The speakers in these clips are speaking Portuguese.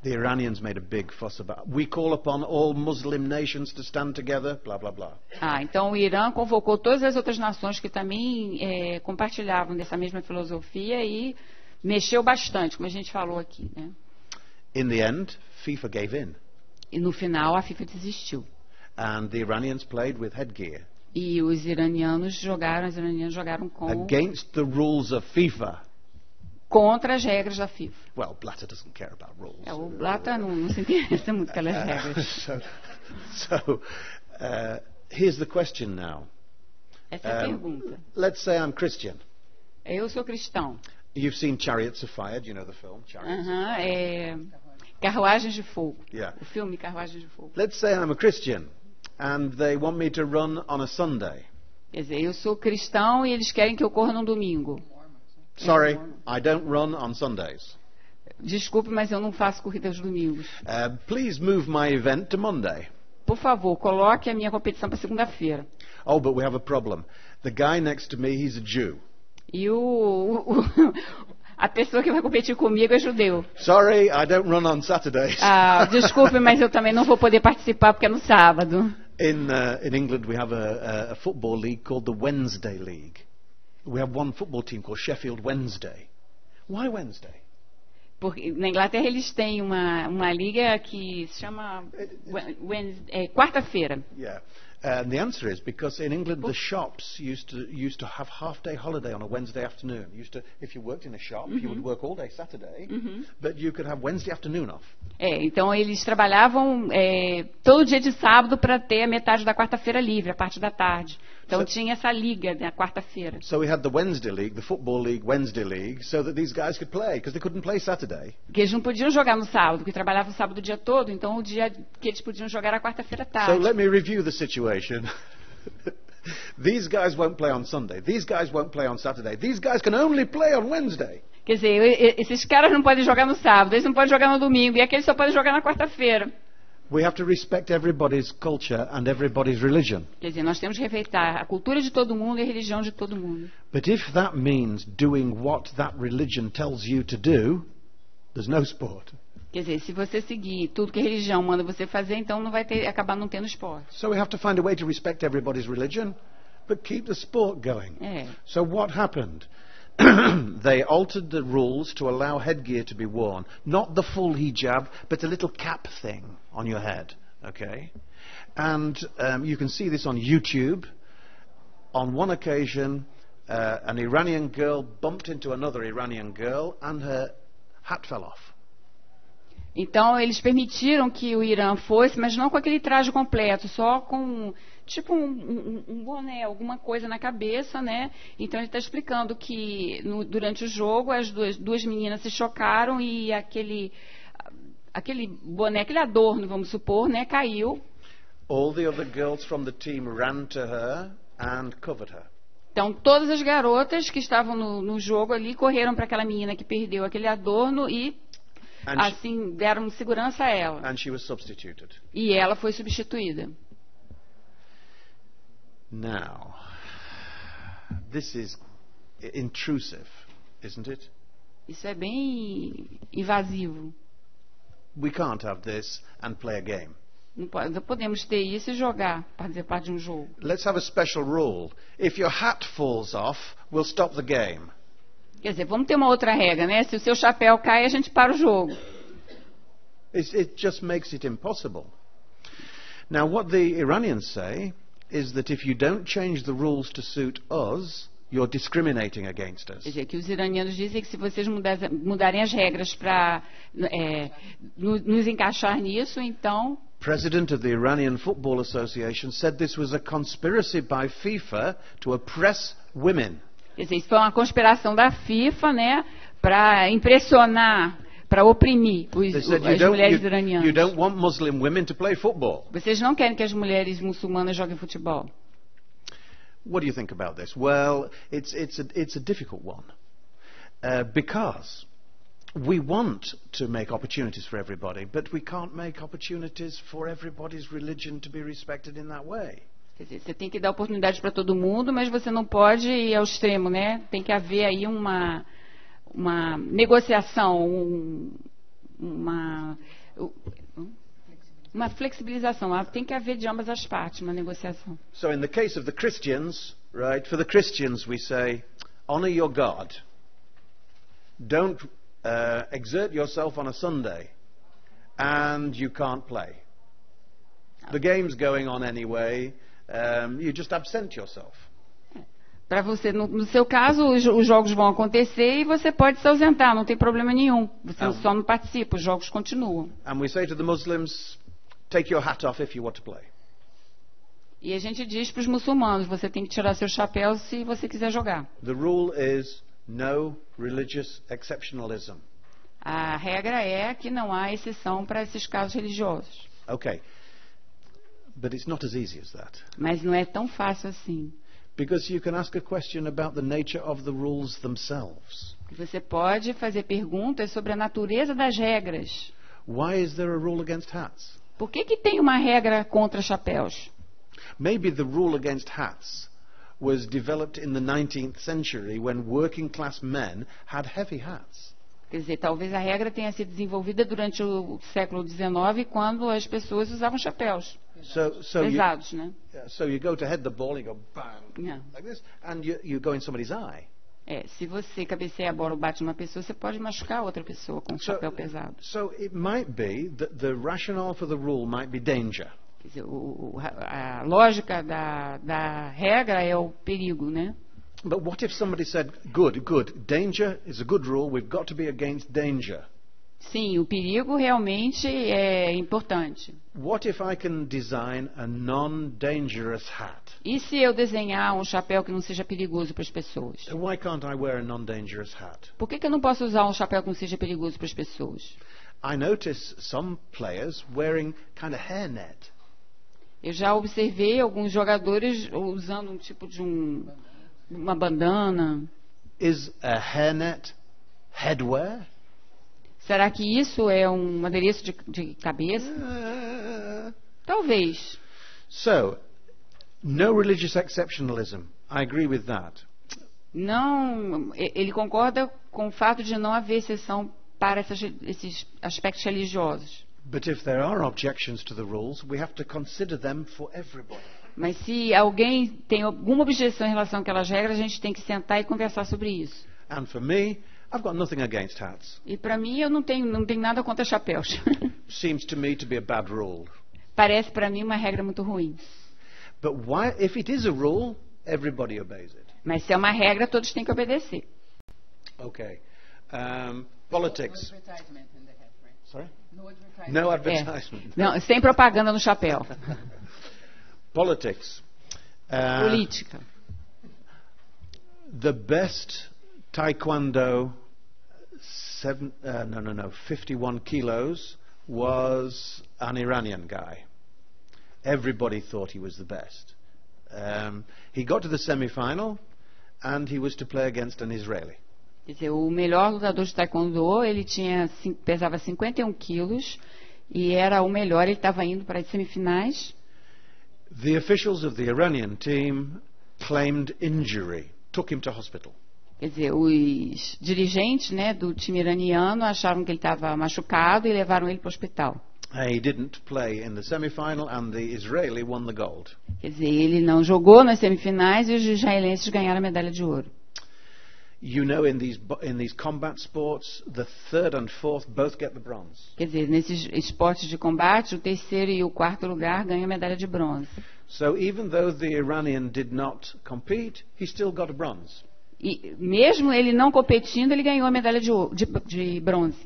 The Iranians made a big fuss about. We call upon all Muslim nations to stand together, blah, blah, blah. Então o Irã convocou todas as outras nações que também compartilhavam dessa mesma filosofia e mexeu bastante, como a gente falou aqui, né? In the end, FIFA gave in. E no final a FIFA desistiu. And the Iranians played with headgear. E os iranianos jogaram com Against the rules of FIFA. Contra as regras da FIFA. Well, Blatter doesn't care about rules. O Blatter não se interessa muito pelas regras. Here's the question now. Essa é a pergunta. Let's say I'm Christian. Eu sou cristão. You've seen Chariots of Fire, do you know the film? Chariots? Carruagens de Fogo. Yeah. O filme Carruagens de Fogo. Let's say I'm a Christian and they want me to run on a Sunday. Quer dizer, eu sou cristão e eles querem que eu corra num domingo. Sorry, I don't run on Sundays. Desculpe, mas eu não faço corrida aos domingos. Please move my event to Monday. Por favor, coloque a minha competição para segunda-feira. Oh, but we have a problem. The guy next to me, he's a Jew. E a pessoa que vai competir comigo é judeu. Sorry, I don't run on Saturdays. Desculpe, mas eu também não vou poder participar porque é no sábado. In England, we have a football league called the Wednesday League. We have one football team called Sheffield Wednesday. Why Wednesday? Porque na Inglaterra eles têm uma liga que se chama quarta-feira. Yeah. And the answer is because in England the shops used to have half-day holiday on a Wednesday afternoon. If you worked in a shop, you would work all day Saturday, but you could have Wednesday afternoon off. Então eles trabalhavam todo dia de sábado para ter a metade da quarta-feira livre, a parte da tarde. Então tinha essa liga na quarta-feira. So we had the Wednesday League, the Football League, Wednesday League, so that these guys could play, because they couldn't play Saturday. Porque eles não podiam jogar no sábado, porque trabalhavam o sábado o dia todo, então o dia que eles podiam jogar era quarta-feira à tarde. So let me review the situation. These guys won't play on Sunday. These guys won't play on Saturday. These guys can only play on Wednesday. Quer dizer, esses caras não podem jogar no sábado, eles não podem jogar no domingo, e aqueles só podem jogar na quarta-feira. We have to respect everybody's culture and everybody's religion. Quer dizer, nós temos que respeitar a cultura de todo mundo e a religião de todo mundo. But if that means doing what that religion tells you to do, there's no sport. Quer dizer, se você seguir tudo que a religião manda você fazer, então não vai acabar não tendo esporte. So we have to find a way to respect everybody's religion, but keep the sport going. So what happened? They altered the rules to allow headgear to be worn, not the full hijab, but a little cap thing on your head. Okay, and you can see this on YouTube. On one occasion, an Iranian girl bumped into another Iranian girl, and her hat fell off. Então eles permitiram que o Irã fosse, mas não com aquele traje completo, só com tipo um boné, alguma coisa na cabeça, né? Então ele está explicando que durante o jogo as duas meninas se chocaram e aquele boné, aquele adorno, vamos supor, né, caiu. All the other girls from the team ran to her and covered her. Então todas as garotas que estavam no jogo ali correram para aquela menina que perdeu aquele adorno e assim deram segurança a ela. And she was substituted. E ela foi substituída. Now, this is intrusive, isn't it? Isso é bem invasivo. We can't have this and play a game. Não podemos ter isso e jogar, fazer parte de um jogo. Let's have a special rule. If your hat falls off, we'll stop the game. Quer dizer, vamos ter uma outra regra, né? Se o seu chapéu cai, a gente para o jogo. It just makes it impossible. Now, what the Iranians say is that if you don't change the rules to suit us, you're discriminating against us. Quer dizer, que os iranianos dizem que se vocês mudarem as regras para nos encaixar nisso, então... President of the Iranian Football Association said this was a conspiracy by FIFA to oppress women. Quer dizer, isso foi uma conspiração da FIFA, né, para impressionar, para oprimir as mulheres iranianas. You don't want Muslim women to play football. Vocês não querem que as mulheres muçulmanas joguem futebol. What do you think about this? Well, it's a difficult one because we want to make opportunities for everybody, but we can't make opportunities for everybody's religion to be respected in that way. Quer dizer, você tem que dar oportunidades para todo mundo, mas você não pode ir ao extremo, né? Tem que haver aí uma negociação, uma flexibilização. Tem que haver de ambas as partes uma negociação. So in the case of the Christians, right? For the Christians we say, honor your God. Don't exert yourself on a Sunday, and you can't play. The game's going on anyway. You just absent yourself. Para você, no seu caso, os jogos vão acontecer e você pode se ausentar, não tem problema nenhum. Você só não participa, os jogos continuam. And we say to the Muslims, take your hat off if you want to play. E a gente diz para os muçulmanos, você tem que tirar seu chapéu se você quiser jogar. The rule is no religious exceptionalism. A regra é que não há exceção para esses casos religiosos. Okay. But it's not as easy as that. Mas não é tão fácil assim. Because you can ask a question about the nature of the rules themselves. Você pode fazer perguntas sobre a natureza das regras. Why is there a rule against hats? Por que tem uma regra contra chapéus? Maybe the rule against hats was developed in the 19th century when working class men had heavy hats. Quer dizer, talvez a regra tenha sido desenvolvida durante o século XIX, quando as pessoas usavam chapéus pesados, né? So you go to head the ball, you go bang, like this, and you go in somebody's eye. Se você cabeceia a bola ou bate numa pessoa, você pode machucar outra pessoa com um chapéu pesado. So it might be that the rationale for the rule might be danger. Quer dizer, a lógica da regra é o perigo, né? But what if somebody said, good, danger is a good rule, we've got to be against danger. Sim, o perigo realmente é importante. What if I can design a non-dangerous hat? E se eu desenhar um chapéu que não seja perigoso para as pessoas? Why can't I wear a non-dangerous hat? Por que eu não posso usar um chapéu que não seja perigoso para as pessoas? I notice some players wearing kind of hairnet. Eu já observei alguns jogadores usando um tipo de uma bandana. Is a hairnet headwear? Será que isso é um adereço de cabeça? Talvez. So, no religious exceptionalism. I agree with that. Não, ele concorda com o fato de não haver exceção para esses aspectos religiosos. But if there are objections to the rules, we have to consider them for everybody. Mas se alguém tem alguma objeção em relação àquelas regras, a gente tem que sentar e conversar sobre isso. And for me, I've got nothing against hats. E para mim, eu não tenho nada contra chapéus. Seems to me to be a bad rule. Parece para mim uma regra muito ruim. But why, if it is a rule, everybody obeys it. Mas se é uma regra, todos têm que obedecer. Okay. Politics. No advertisement in the hat, right? Sorry? No advertisement. No advertisement. Não, sem propaganda no chapéu. Politics. Política. The best taekwondo, 51 kilos, was an Iranian guy. Everybody thought he was the best. He got to the semi-final, and he was to play against an Israeli. Quer dizer, o melhor lutador de taekwondo, ele pesava 51 quilos e era o melhor, ele estava indo para as semifinais. The officials of the Iranian team claimed injury, took him to hospital. Quer dizer, os dirigentes, né, do time iraniano acharam que ele estava machucado e levaram ele para o hospital. He didn't play in the semi-final, and the Israeli won the gold. Quer dizer, ele não jogou nas semifinais e os israelenses ganharam a medalha de ouro. You know, in these combat sports, the third and fourth both get the bronze. Quer dizer, nesses esportes de combate, o terceiro e o quarto lugar ganham a medalha de bronze. So even though the Iranian did not compete, he still got a bronze. E mesmo ele não competindo, ele ganhou a medalha de bronze.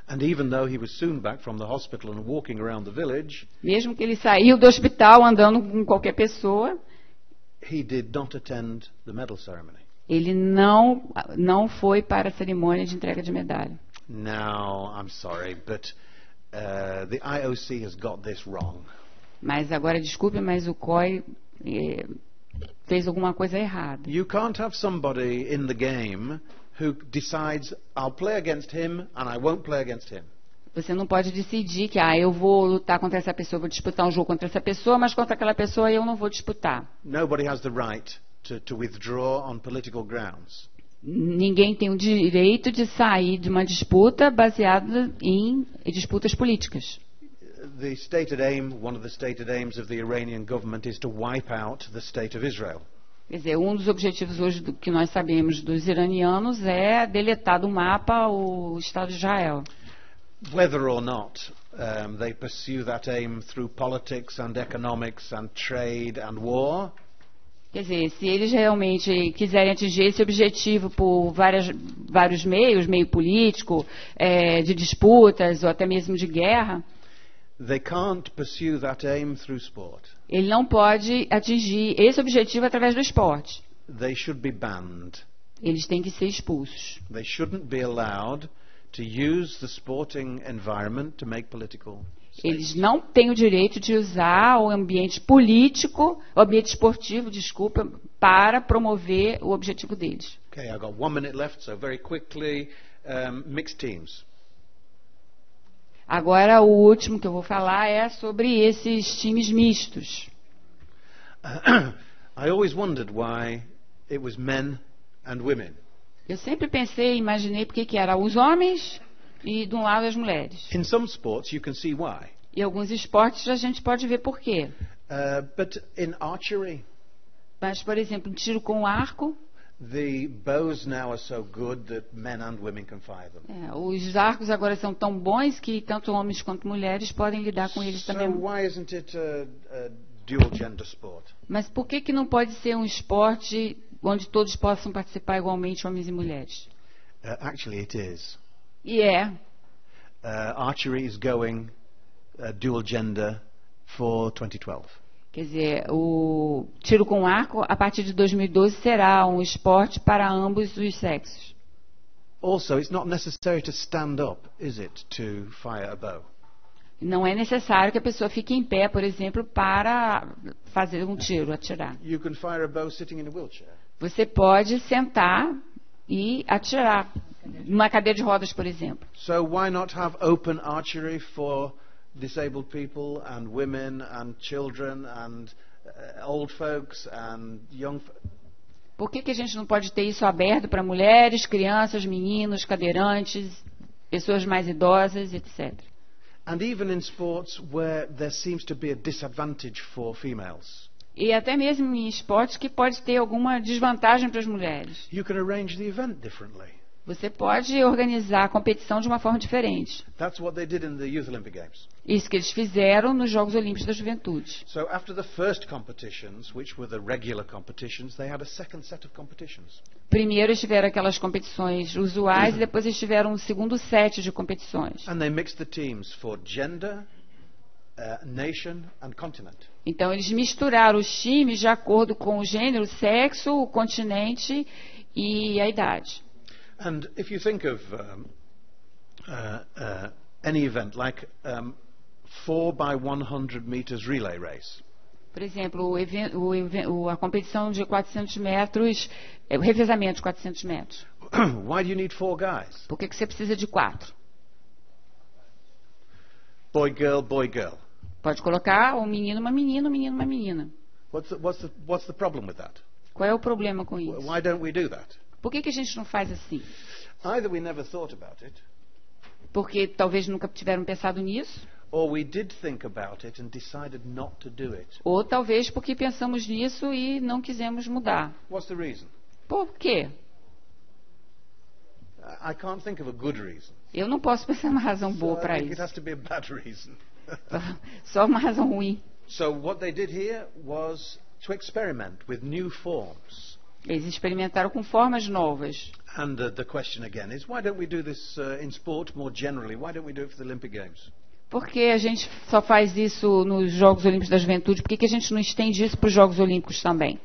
And even though he was soon back from the hospital and walking around the village, mesmo que ele saiu do hospital andando com qualquer pessoa, he did not attend the medal ceremony. Ele não foi para a cerimônia de entrega de medalha. Now, I'm sorry, but the IOC has got this wrong. Mas agora, desculpe, mas o COI fez alguma coisa errada. You can't have somebody in the game who decides, I'll play against him and I won't play against him. Você não pode decidir que eu vou lutar contra essa pessoa, vou disputar um jogo contra essa pessoa, mas contra aquela pessoa eu não vou disputar. Nobody has the right to withdraw on political grounds. Ninguém tem o direito de sair de uma disputa baseada em disputas políticas. The stated aim, one of the stated aims of the Iranian government is to wipe out the state of Israel. Quer dizer, um dos objetivos hoje que nós sabemos dos iranianos é deletar do mapa o Estado de Israel. Whether or not they pursue that aim through politics and economics and trade and war, quer dizer, se eles realmente quiserem atingir esse objetivo por vários meios, meio político, de disputas ou até mesmo de guerra, they can't pursue that aim through sport. Ele não pode atingir esse objetivo através do esporte. They should be banned. Eles têm que ser expulsos. They shouldn't be allowed to use the sporting environment to make political statements. Eles não têm o direito de usar o ambiente político, o ambiente esportivo, desculpa, para promover o objetivo deles. Okay, I've got 1 minute left, so very quickly, mixed teams. Agora, o último que eu vou falar é sobre esses times mistos. I always wondered why it was men and women. Eu sempre pensei, imaginei por que era os homens e de um lado as mulheres. In some sports you can see why. Em alguns esportes a gente pode ver por quê. But in archery, mas, por exemplo, tiro com arco, the bows now are so good that men and women can fire them. Os arcos agora são tão bons que tanto homens quanto mulheres podem lidar com eles também. So why isn't it a dual gender sport? Mas por que não pode ser um esporte onde todos possam participar igualmente, homens e mulheres? Actually it is. E é. Archery is going dual gender for 2012. Quer dizer, o tiro com arco, a partir de 2012, será um esporte para ambos os sexos. Also, it's not necessary to stand up, is it, to fire a bow? Não é necessário que a pessoa fique em pé, por exemplo, para fazer um tiro, atirar. You can fire a bow sitting in a wheelchair. Você pode sentar e atirar numa cadeira de rodas, por exemplo. So why not have open archery for disabled people and women and children and old folks and young folks? Por que a gente não pode ter isso aberto para mulheres, crianças, meninos, cadeirantes, pessoas mais idosas, etc. And even in sports where there seems to be a disadvantage for females. E até mesmo em esportes que pode ter alguma desvantagem para as mulheres. You can arrange the event differently. Você pode organizar a competição de uma forma diferente. That's what they did in the Youth Olympic Games. Isso que eles fizeram nos Jogos Olímpicos da Juventude. So after the first competitions, which were the regular competitions, they had a second set of competitions. Primeiro eles tiveram aquelas competições usuais e depois eles tiveram um segundo set de competições. And they mixed the teams for gender, nation and continent. Então eles misturaram os times de acordo com o gênero, o sexo, o continente e a idade. And if you think of any event like 4x100 meters relay race. Por exemplo, a competição de 400 metros, o revezamento de 400 metros. Why do you need 4 guys? Por que você precisa de 4? Boy, girl, boy, girl. Pode colocar um menino, uma menina, um menino, uma menina. What's the problem with that? Qual é o problema com isso? Why don't we do that? Por que a gente não faz assim? Either we never thought about it. Porque talvez nunca tiveram pensado nisso. Or we did think about it and decided not to do it. Ou talvez porque pensamos nisso e não quisemos mudar. What's the reason? Por quê? I can't think of a good reason. Eu não posso pensar uma razão boa para It isso. has to be a bad reason. Só uma razão ruim. So what they did here was to experiment with new forms. Eles experimentaram com formas novas. And the question again is, why don't we do this in sport more generally? Why don't we do it for the Olympic Games? Por que a gente só faz isso nos Jogos Olímpicos da Juventude? Por que a gente não estende isso para os Jogos Olímpicos também?